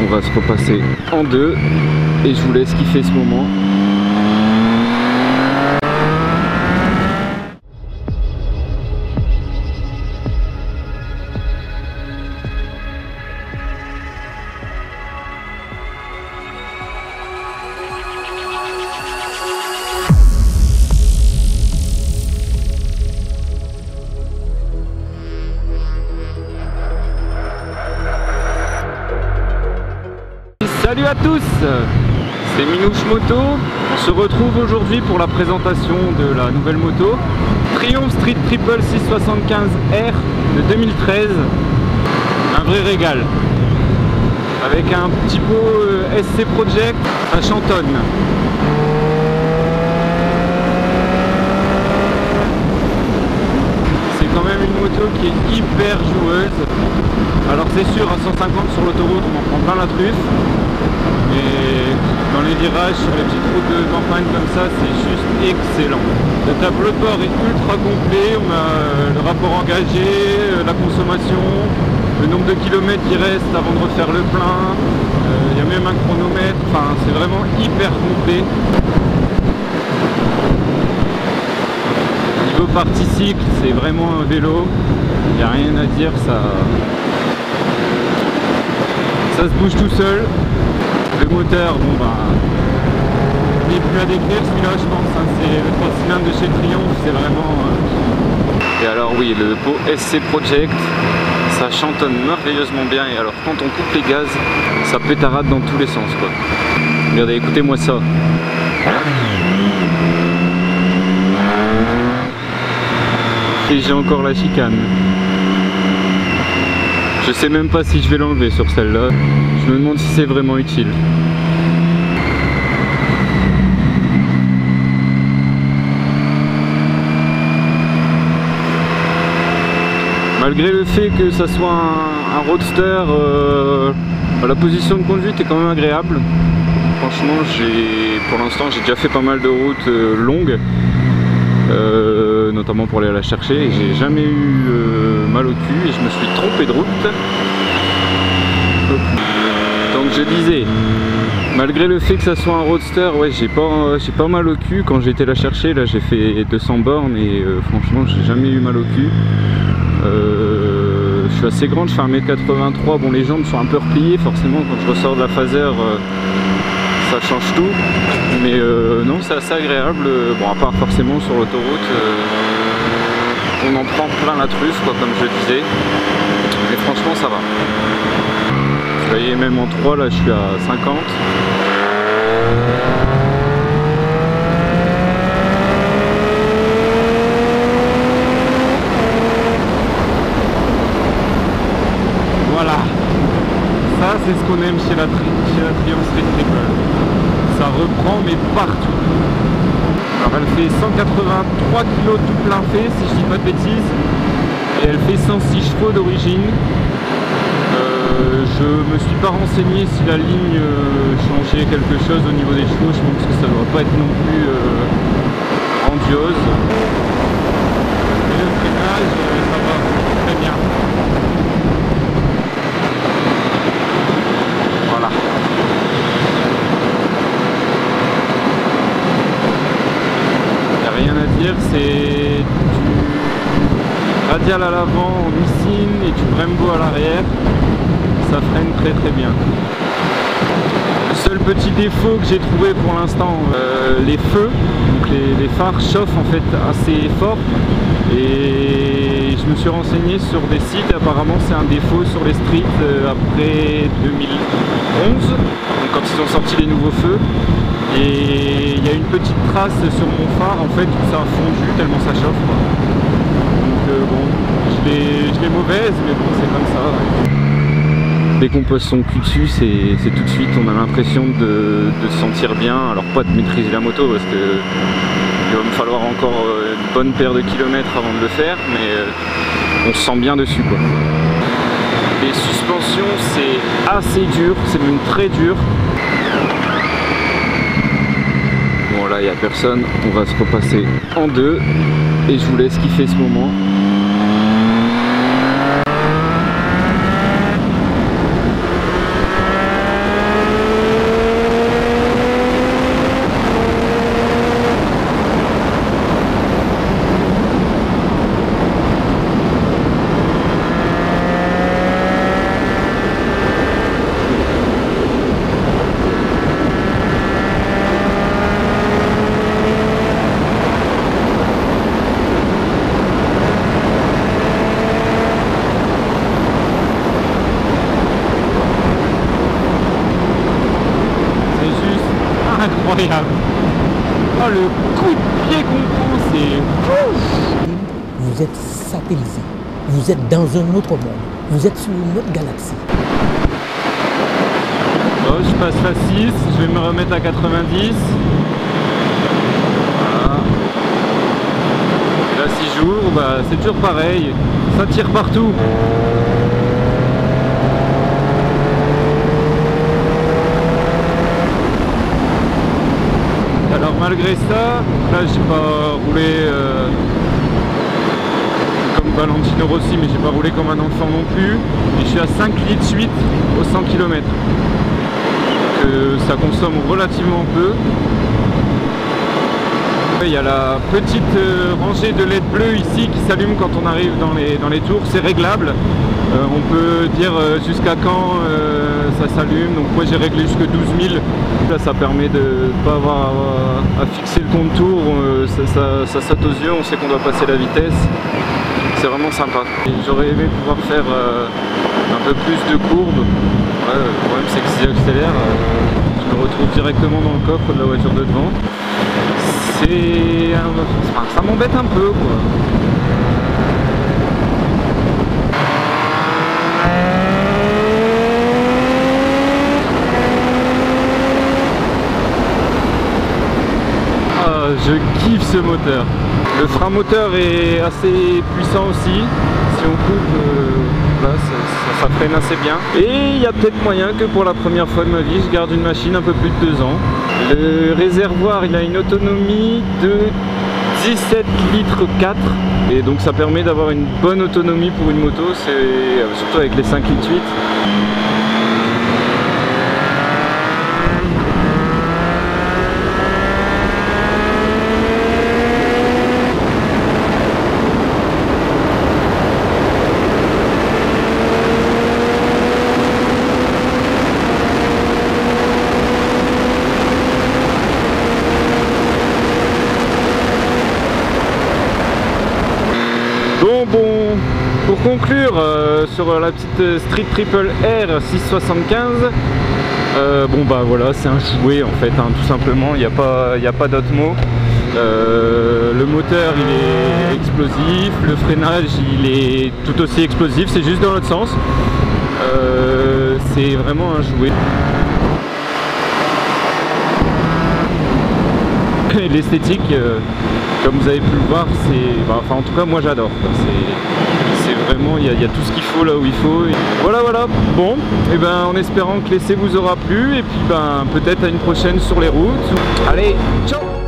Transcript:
On va se repasser en deux et je vous laisse kiffer ce moment. Salut à tous, c'est Minouche Moto. On se retrouve aujourd'hui pour la présentation de la nouvelle moto Triumph Street Triple 675R de 2013. Un vrai régal. Avec un petit beau SC Project, ça chantonne. C'est quand même une moto qui est hyper joueuse. Alors c'est sûr, à 150 sur l'autoroute, on en prend plein la truffe. Mais dans les virages, sur les petites routes de campagne comme ça, c'est juste excellent. Le tableau de bord est ultra complet, on a le rapport engagé, la consommation, le nombre de kilomètres qui reste avant de refaire le plein, il y a même un chronomètre, enfin c'est vraiment hyper complet. Niveau partie cycle, c'est vraiment un vélo, il n'y a rien à dire, ça se bouge tout seul. Le moteur, bon bah, il n'est plus à décrire celui-là je pense, hein. C'est le 3 cylindres de chez Triumph, c'est vraiment... Et alors oui, le beau SC Project, ça chantonne merveilleusement bien et alors quand on coupe les gaz, ça pétarade dans tous les sens quoi. Regardez, écoutez-moi ça. Et j'ai encore la chicane. Je sais même pas si je vais l'enlever sur celle-là. Je me demande si c'est vraiment utile. Malgré le fait que ça soit un roadster, la position de conduite est quand même agréable. Franchement, pour l'instant, j'ai déjà fait pas mal de routes longues. Notamment pour aller la chercher et j'ai jamais eu mal au cul et je me suis trompé de route. Donc je disais, malgré le fait que ça soit un roadster, ouais, j'ai pas mal au cul. Quand j'ai été la chercher, là j'ai fait 200 bornes et franchement j'ai jamais eu mal au cul. Je suis assez grande, je fais 1m83, bon les jambes sont un peu repliées forcément quand je ressors de la phaser. Ça change tout, mais non, c'est assez agréable. Bon, à part forcément sur l'autoroute, on en prend plein la truffe, quoi, comme je disais, mais franchement ça va. Vous voyez, même en 3, là je suis à 50. Voilà, ça c'est ce qu'on aime chez la Triumph Street Triple. Ça reprend mais partout. Alors elle fait 183 kg tout plein fait si je dis pas de bêtises. Et elle fait 106 chevaux d'origine. Je me suis pas renseigné si la ligne changeait quelque chose au niveau des chevaux. Je pense que ça doit pas être non plus grandiose. Et le freinage, ça va très bien. Voilà. Rien à dire, c'est du radial à l'avant en Nissin et du Brembo à l'arrière, ça freine très très bien. Le seul petit défaut que j'ai trouvé pour l'instant, les feux, donc les phares chauffent en fait assez fort et je me suis renseigné sur des sites, apparemment c'est un défaut sur les streets après 2011, donc quand ils ont sorti les nouveaux feux. Et il y a une petite trace sur mon phare en fait où ça a fondu tellement ça chauffe quoi. Donc bon, je l'ai mauvaise mais bon c'est comme ça. Ouais. Dès qu'on pose son cul dessus, c'est tout de suite, on a l'impression de se sentir bien. Alors pas de maîtriser la moto parce que il va me falloir encore une bonne paire de kilomètres avant de le faire, mais on se sent bien dessus quoi. Les suspensions c'est assez dur, c'est même très dur. Bon là il n'y a personne, on va se repasser en deux et je vous laisse kiffer ce moment. incroyable. Oh, le coup de pied qu'on prend, c'est ouf. Vous êtes satellisé, vous êtes dans un autre monde, vous êtes sur une autre galaxie. Oh, je passe la 6, je vais me remettre à 90. Voilà. Et là, si j'ouvre, bah, c'est toujours pareil, ça tire partout. Alors malgré ça, là j'ai pas roulé comme Valentino Rossi, mais j'ai pas roulé comme un enfant non plus. Et je suis à 5 litres 8 au 100 km. Ça consomme relativement peu. Il y a la petite rangée de LED bleu ici qui s'allume quand on arrive dans les tours. C'est réglable. On peut dire jusqu'à quand ça s'allume. Donc moi j'ai réglé jusque 12 000. Là ça permet de ne pas avoir à fixer le contour. Ça saute aux yeux, on sait qu'on doit passer la vitesse. C'est vraiment sympa. J'aurais aimé pouvoir faire un peu plus de courbes. Ouais, le problème c'est que si j'accélère, je me retrouve directement dans le coffre de la voiture de devant. Ça m'embête un peu quoi. Ah, je kiffe ce moteur. Le frein moteur est assez puissant aussi. Si on coupe, là, ça freine assez bien. Et il y a peut-être moyen que pour la première fois de ma vie, je garde une machine un peu plus de 2 ans. Le réservoir, il a une autonomie de 17 litres 4. Et donc ça permet d'avoir une bonne autonomie pour une moto, surtout avec les 5 litres 8. Bon, pour conclure sur la petite Street Triple R 675, bon bah voilà, c'est un jouet en fait, hein, tout simplement, il n'y a pas d'autre mot. Le moteur il est explosif, le freinage il est tout aussi explosif, c'est juste dans l'autre sens. C'est vraiment un jouet. L'esthétique, comme vous avez pu le voir, enfin en tout cas moi j'adore. C'est vraiment, il y a tout ce qu'il faut là où il faut. Et voilà. Bon, et ben en espérant que l'essai vous aura plu et puis ben peut-être à une prochaine sur les routes. Allez, ciao.